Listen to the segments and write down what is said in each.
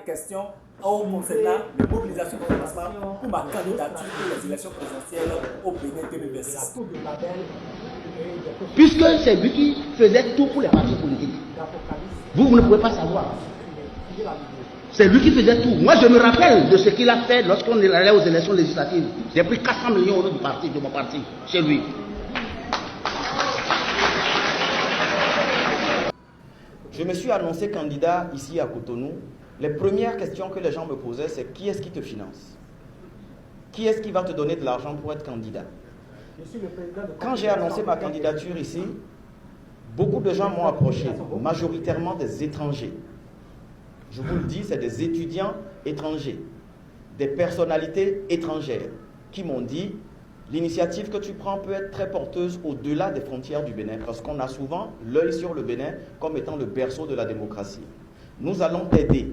questions concernant les mobilisations de financement pour ma candidature pour les élections présidentielles au Bénin 2026. Puisque c'est lui qui faisait tout pour les partis politiques. Vous ne pouvez pas savoir. C'est lui qui faisait tout. Moi, je me rappelle de ce qu'il a fait lorsqu'on est allé aux élections législatives. J'ai pris 400 millions d'euros de mon parti, chez lui. Je me suis annoncé candidat ici à Cotonou. Les premières questions que les gens me posaient, c'est qui est-ce qui te finance? Qui est-ce qui va te donner de l'argent pour être candidat? Quand j'ai annoncé ma candidature ici, beaucoup de gens m'ont approché, majoritairement des étrangers. Je vous le dis, c'est des étudiants étrangers, des personnalités étrangères qui m'ont dit l'initiative que tu prends peut être très porteuse au-delà des frontières du Bénin, parce qu'on a souvent l'œil sur le Bénin comme étant le berceau de la démocratie. Nous allons t'aider.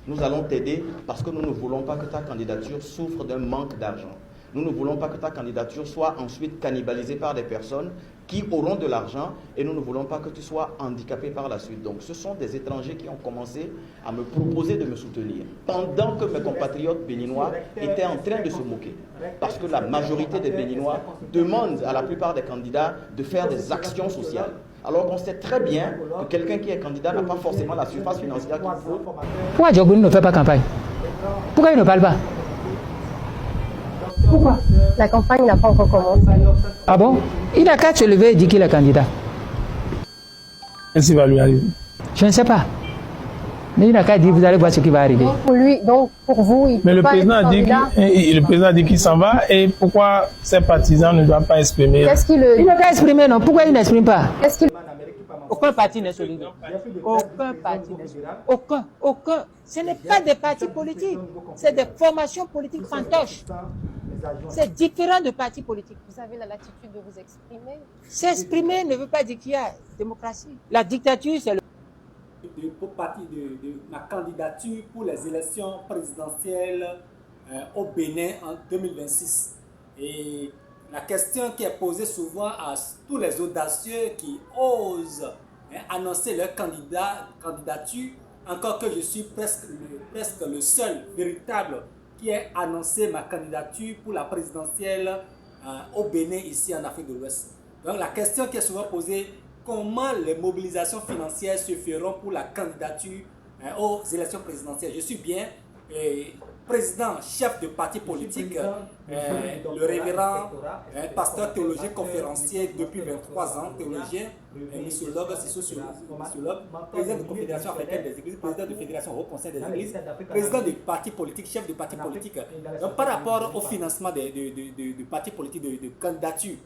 Nous allons t'aider parce que nous ne voulons pas que ta candidature souffre d'un manque d'argent. Nous ne voulons pas que ta candidature soit ensuite cannibalisée par des personnes qui auront de l'argent et nous ne voulons pas que tu sois handicapé par la suite. Donc ce sont des étrangers qui ont commencé à me proposer de me soutenir pendant que mes compatriotes béninois étaient en train de se moquer. Parce que la majorité des Béninois demandent à la plupart des candidats de faire des actions sociales. Alors qu'on sait très bien que quelqu'un qui est candidat n'a pas forcément la surface financière qu'il faut. Pourquoi Diogouni ne fait pas campagne? Pourquoi il ne parle pas? Pourquoi? La campagne n'a pas encore commencé. Ah bon? Il n'a qu'à se lever et dire qu'il est candidat. Qu'est-ce qui va lui arriver? Je ne sais pas. Mais il n'a qu'à dire, vous allez voir ce qui va arriver. Pour lui, donc pour vous, il Mais peut pas être candidat. le président a dit qu'il s'en va et pourquoi ses partisans ne doivent pas exprimer? Il n'a qu'à exprimer, non? Pourquoi il n'exprime pas? Qu'est-ce qu'il Aucun parti n'est solidaire. Aucun parti n'est solidaire. Aucun. Ce n'est pas des partis politiques. C'est des formations politiques fantoches. C'est différent de partis politiques. Vous avez la latitude de vous exprimer? S'exprimer ne veut pas dire qu'il y a démocratie. La dictature, c'est le... Pour partie de ma candidature pour les élections présidentielles au Bénin en 2026. Et la question qui est posée souvent à tous les audacieux qui osent annoncer leur candidature, encore que je suis presque le seul véritable qui ait annoncé ma candidature pour la présidentielle au Bénin, ici en Afrique de l'Ouest. Donc la question qui est souvent posée, comment les mobilisations financières se feront pour la candidature aux élections présidentielles? Je suis bien président, chef de parti politique, le révérend, pasteur théologien conférencier depuis 23 ans, théologien, missiologue, sociologue, président de Confédération africaine des églises, président de Fédération Haut Conseil des églises, président du parti politique, chef de parti politique. Donc par rapport au financement du parti politique de candidature,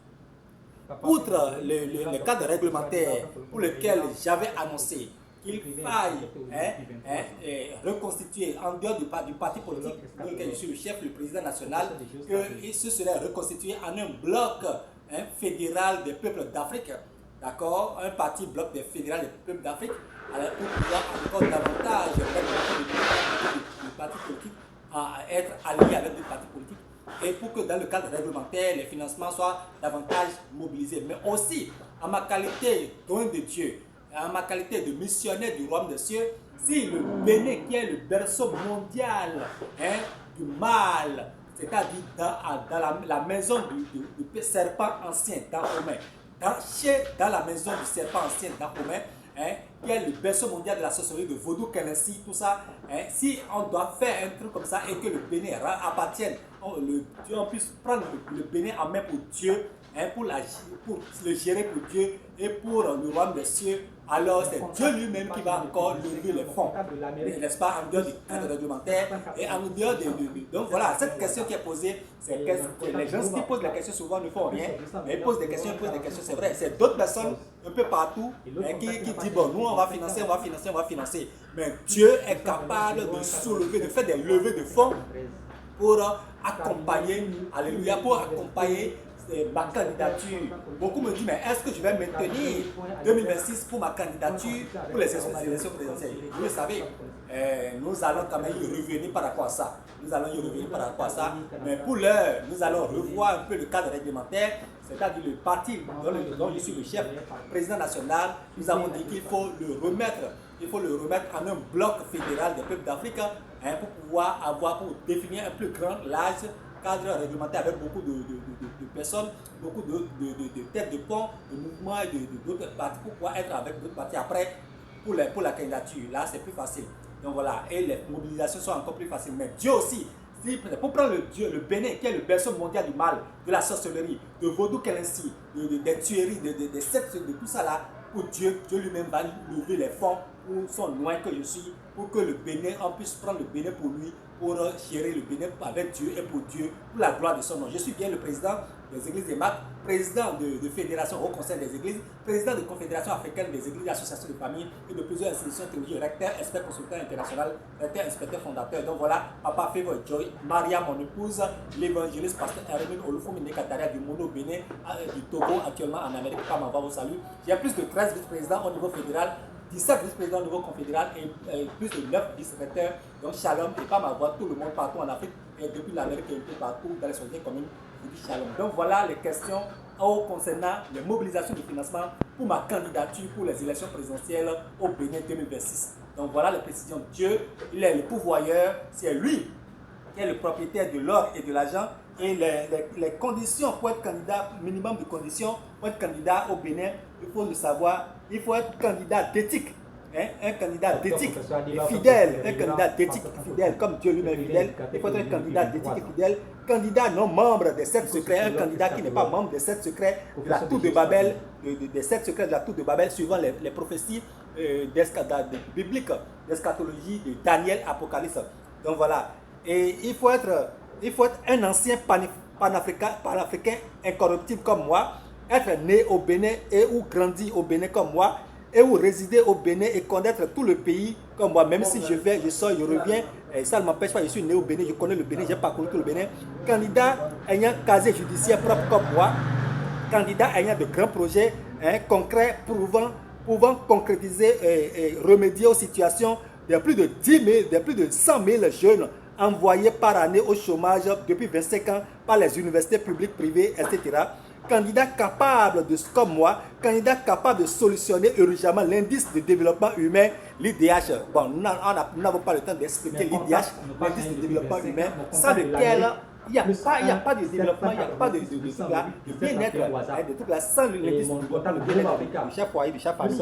outre le cadre réglementaire pour lequel j'avais annoncé qu'il faille reconstituer en dehors du parti politique pour lequel je suis le chef, le président national, que ce serait reconstitué en un bloc fédéral des peuples d'Afrique, d'accord, un parti bloc des fédéral des peuples d'Afrique, pour pouvoir encore davantage du parti politique à être allié avec des partis politiques. Et pour que dans le cadre réglementaire, les financements soient davantage mobilisés. Mais aussi, en ma qualité d'homme de Dieu, en ma qualité de missionnaire du royaume des cieux, si le Bénin, qui est le berceau mondial du mal, c'est-à-dire dans la maison du serpent ancien d'Ahomet, dans la maison du serpent ancien d'Ahomet, qui est le berceau mondial de la sorcellerie, de vaudou, Kenesi, tout ça, si on doit faire un truc comme ça et que le Bénin appartienne, on puisse prendre le Bénin en main pour Dieu, pour le gérer pour Dieu et pour le royaume des cieux, alors c'est Dieu lui-même qui va encore lever les fonds, n'est-ce pas, en dehors du cadre réglementaire et en dehors donc voilà, cette question qui est posée, c'est que les gens qui posent la question souvent ne font rien, mais ils posent des questions, c'est vrai, c'est d'autres personnes un peu partout qui disent bon, nous on va financer, mais Dieu est capable de soulever, de faire des levées de fonds pour accompagner, alléluia, pour accompagner ma candidature. Beaucoup me disent, mais est-ce que je vais maintenir 2026 pour ma candidature pour les élections présidentielles? Vous le savez, nous allons quand même y revenir par rapport à ça. Mais pour l'heure, nous allons revoir un peu le cadre réglementaire, c'est-à-dire le parti dont je suis le chef, président national. Nous avons dit qu'il faut le remettre il faut le remettre en un bloc fédéral des peuples d'Afrique pour pouvoir pour définir un plus grand, large cadre réglementaire avec beaucoup de personnes, beaucoup de têtes de pont, de mouvements et d'autres partis pour pouvoir être avec d'autres partis après pour la candidature. Là, c'est plus facile. Donc voilà, et les mobilisations sont encore plus faciles. Mais Dieu aussi, pour prendre le Bénin, qui est le berceau mondial du mal, de la sorcellerie, de vaudou Kelensi, des tueries, des sectes, de tout ça là, pour Dieu lui-même va lever les fonds où sont loin que je suis, pour que le Bénin, on puisse prendre le Bénin pour lui, pour gérer le Bénin avec Dieu et pour Dieu, pour la gloire de son nom. Je suis bien le président des églises des MAC, président de fédération au conseil des églises, président de confédération africaine des églises, associations de famille et de plusieurs institutions théologiques, recteur, expert consultant international, recteur, inspecteur fondateur. Donc voilà, Papa Favor Joy, Maria, mon épouse, l'évangéliste, pasteur Hermine Olufumi Nekataria du Mono Bénin, du Togo, actuellement en Amérique, pas m'envoie vos saluts. J'ai plus de 13 vice-présidents au niveau fédéral, 17 vice-présidents au niveau confédéral et plus de 9 vice-recteurs. Donc Shalom et pas m'avoir tout le monde partout en Afrique et depuis l'Amérique et un peu partout dans les sociétés communes. Shalom. Donc voilà les questions concernant les mobilisations de financement pour ma candidature pour les élections présidentielles au Bénin 2026. Donc voilà les précisions. Dieu, il est le pourvoyeur, c'est lui qui est le propriétaire de l'or et de l'argent. Et les conditions pour être candidat, minimum de conditions pour être candidat au Bénin, il faut le savoir, il faut être candidat d'éthique. Un candidat d'éthique fidèle, un candidat d'éthique fidèle, comme Dieu lui-même fidèle, il faut être un candidat d'éthique fidèle, candidat non membre des 7 secrets, un candidat qui n'est pas membre des 7 secrets de la tour de Babel, des 7 secrets de la tour de Babel, suivant les prophéties bibliques, d'eschatologie de Daniel, Apocalypse. Donc voilà, et il faut être un ancien panafricain incorruptible comme moi, être né au Bénin et ou grandi au Bénin comme moi, et où résider au Bénin et connaître tout le pays comme moi, même si je sors, je reviens, et ça ne m'empêche pas, je suis né au Bénin, je connais le Bénin, j'ai parcouru tout le Bénin. Candidat ayant casier judiciaire propre comme moi, candidat ayant de grands projets concrets, pouvant concrétiser et remédier aux situations de plus de 10 000, de plus de 100 000 jeunes envoyés par année au chômage depuis 25 ans par les universités publiques, privées, etc. Candidat capable comme moi, candidat capable de solutionner urgemment l'indice de développement humain, l'IDH. Bon, nous n'avons pas le temps d'expliquer l'IDH, l'indice de développement humain, sans lequel il n'y a pas de développement, il n'y a pas de bien-être, de tout là, sans l'indice de développement, le bien-être de chaque foyer, de chaque famille.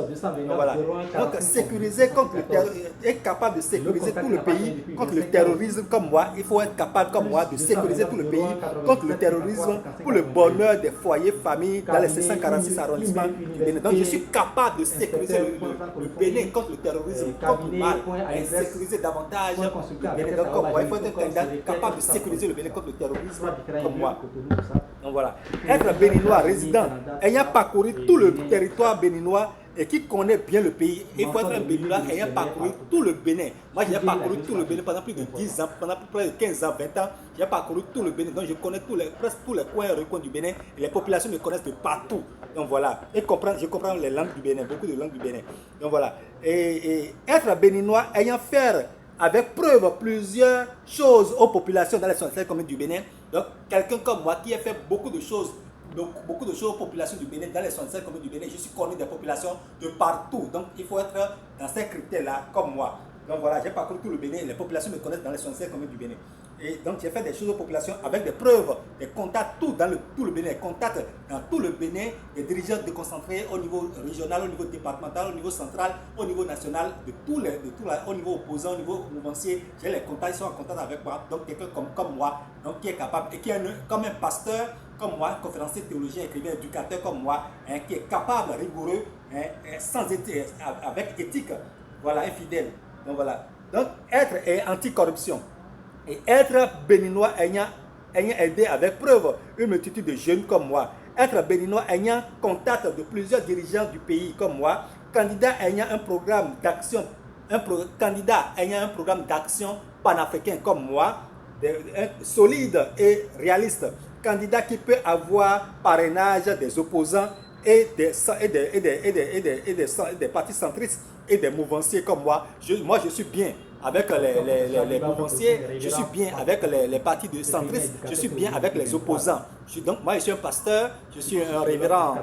Voilà. Donc, sécuriser contre le terrorisme, être capable de sécuriser tout le pays contre le terrorisme comme moi, il faut être capable comme moi de sécuriser tout le pays contre le terrorisme pour le bonheur des foyers, familles dans les 646 arrondissements du Bénin. Donc, je suis capable de sécuriser le Bénin contre le terrorisme, contre le mal, et sécuriser davantage le Bénin. Donc, comme moi, il faut être un candidat capable de sécuriser le Bénin contre le terrorisme comme moi. Donc voilà, être béninois résident, ayant parcouru tout le territoire béninois et qui connaît bien le pays, il faut être un béninois ayant parcouru tout le Bénin. Moi j'ai parcouru tout le Bénin pendant plus de 10 ans, pendant plus de 15 ans, 20 ans, j'ai parcouru tout le Bénin, donc je connais presque tous les coins et recoins du Bénin et les populations me connaissent de partout. Donc voilà, et je comprends les langues du Bénin, beaucoup de langues du Bénin. Donc voilà, et être béninois ayant fait avec preuve plusieurs choses aux populations dans les 67 communes du Bénin. Donc, quelqu'un comme moi qui a fait beaucoup de choses aux populations du Bénin, dans les 67 communes du Bénin, je suis connu des populations de partout. Donc, il faut être dans ces critères-là comme moi. Donc voilà, j'ai parcouru tout le Bénin, les populations me connaissent dans les 67 communes du Bénin. Et donc j'ai fait des choses aux populations avec des preuves, des contacts dans tout le Bénin, des contacts dans tout le Bénin, des dirigeants déconcentrés au niveau régional, au niveau départemental, au niveau central, au niveau national, au niveau opposant, au niveau mouvancier. J'ai les contacts, ils sont en contact avec moi. Donc quelqu'un comme moi, donc, qui est capable, et qui est comme un pasteur comme moi, conférencier, théologien, écrivain, éducateur comme moi, qui est capable, rigoureux, avec éthique, voilà, infidèle. Donc voilà. Donc être anti-corruption et être béninois ayant aidé avec preuve une multitude de jeunes comme moi, être béninois ayant contact de plusieurs dirigeants du pays comme moi, candidat ayant un programme d'action, candidat ayant un programme d'action panafricain comme moi, solide et réaliste, candidat qui peut avoir parrainage des opposants et des partis centristes et des mouvanciers comme moi. Moi, je suis bien avec les mouvanciers, je suis bien avec les partis de centristes, je suis bien avec les opposants. Donc, moi, je suis un pasteur, je suis un révérend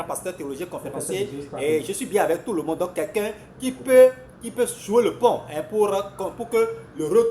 pasteur, théologien, conférencier, et je suis bien avec tout le monde. Donc, quelqu'un qui peut qui peut jouer le pont hein, pour que le retour